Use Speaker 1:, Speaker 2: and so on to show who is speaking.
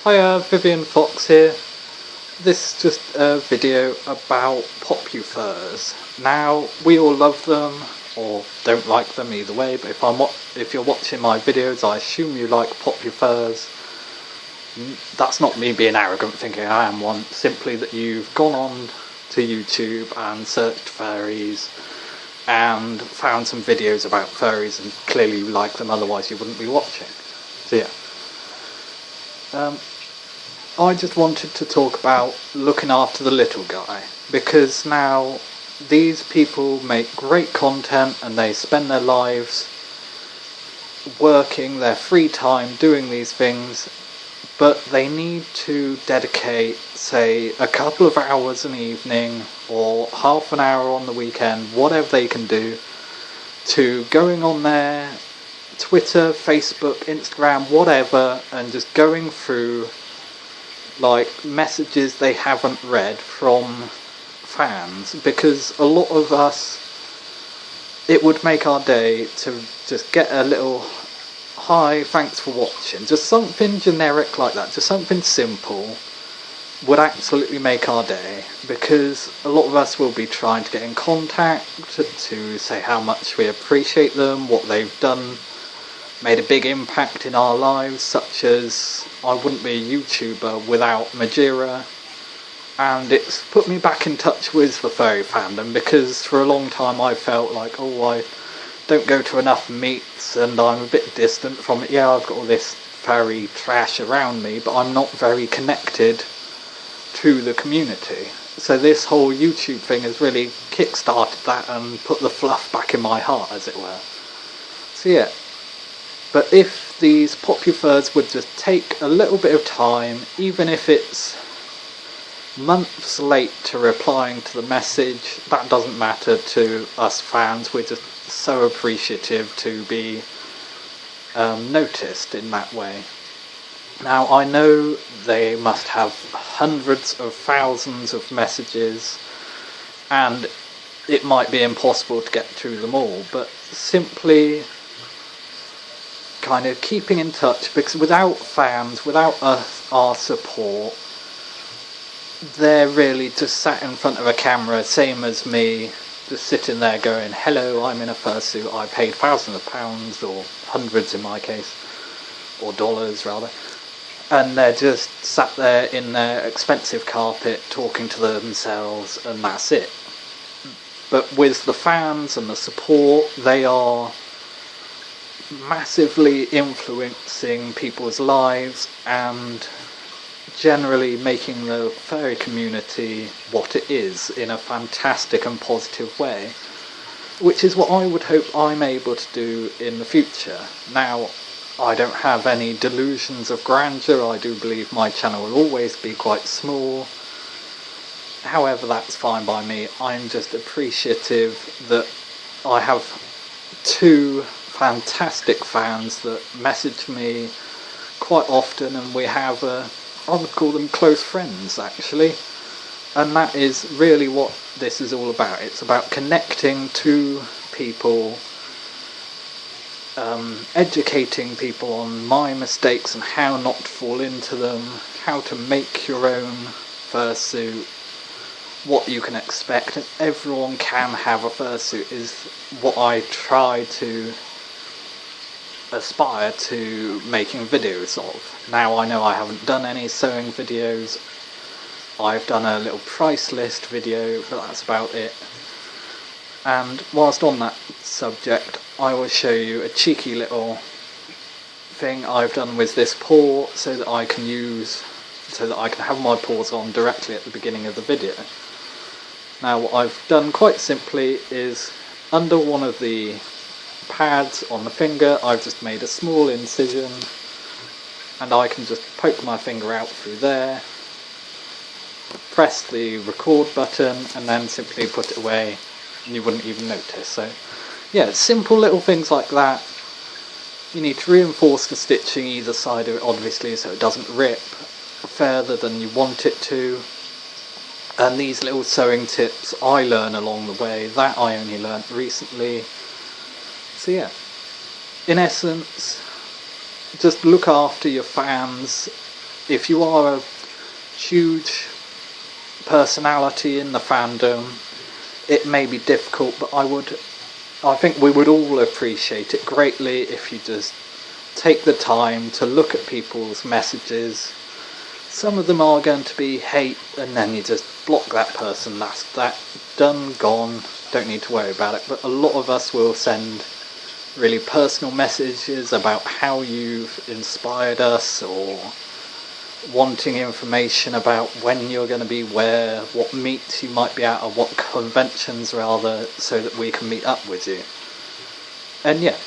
Speaker 1: Hiya, Vivian Fox here. This is just a video about Popufurs. Now, we all love them, or don't like them either way, but if you're watching my videos, I assume you like Popufurs. That's not me being arrogant thinking I am one, simply that you've gone on to YouTube and searched furries and found some videos about furries and clearly you like them, otherwise you wouldn't be watching. So yeah. I just wanted to talk about looking after the little guy, because now these people make great content and they spend their lives working their free time doing these things, but they need to dedicate, say, a couple of hours an evening or half an hour on the weekend, whatever they can do, to going on their Twitter, Facebook, Instagram, whatever, and just going through like messages they haven't read from fans, because a lot of us, it would make our day to just get a little hi, thanks for watching, just something generic like that, just something simple would absolutely make our day, because a lot of us will be trying to get in contact to say how much we appreciate them, what they've done, made a big impact in our lives, such as I wouldn't be a YouTuber without Majira, and it's put me back in touch with the furry fandom, because for a long time I felt like, I don't go to enough meets and I'm a bit distant from it. Yeah, I've got all this furry trash around me, but I'm not very connected to the community. So this whole YouTube thing has really kick-started that and put the fluff back in my heart, as it were. So yeah. But if these Popufurs would just take a little bit of time, even if it's months late to replying to the message, that doesn't matter to us fans. We're just so appreciative to be noticed in that way. Now, I know they must have hundreds of thousands of messages, and it might be impossible to get through them all, but simply kind of keeping in touch, because without fans, without our support, they're really just sat in front of a camera, same as me, just sitting there going, hello, I'm in a fursuit, I paid thousands of pounds, or hundreds in my case, or dollars rather, and they're just sat there in their expensive carpet talking to themselves, and that's it. But with the fans and the support, they are massively influencing people's lives and generally making the furry community what it is in a fantastic and positive way, which is what I would hope I'm able to do in the future. Now, I don't have any delusions of grandeur. I do believe my channel will always be quite small. However, that's fine by me. I'm just appreciative that I have two fantastic fans that message me quite often, and we have I would call them close friends, actually, and that is really what this is all about. It's about connecting to people, educating people on my mistakes and how not to fall into them, how to make your own fursuit, what you can expect, and everyone can have a fursuit is what I try to aspire to making videos of. Now, I know I haven't done any sewing videos. I've done a little price list video, but that's about it. And whilst on that subject, I will show you a cheeky little thing I've done with this paw so that I can have my paws on directly at the beginning of the video. Now, what I've done quite simply is under one of the pads on the finger, I've just made a small incision, and I can just poke my finger out through there, press the record button, and then simply put it away, and you wouldn't even notice. So yeah, simple little things like that. You need to reinforce the stitching either side of it, obviously, so it doesn't rip further than you want it to. And these little sewing tips I learn along the way, that I only learnt recently. So yeah, in essence, just look after your fans if you are a huge personality in the fandom, it may be difficult, but I think we would all appreciate it greatly if you just take the time to look at people's messages. Some of them are going to be hate, and then you just block that person. That's that, done, gone, don't need to worry about it. But a lot of us will send really personal messages about how you've inspired us, or wanting information about when you're going to be where, what meets you might be at, or what conventions rather, so that we can meet up with you. And yeah,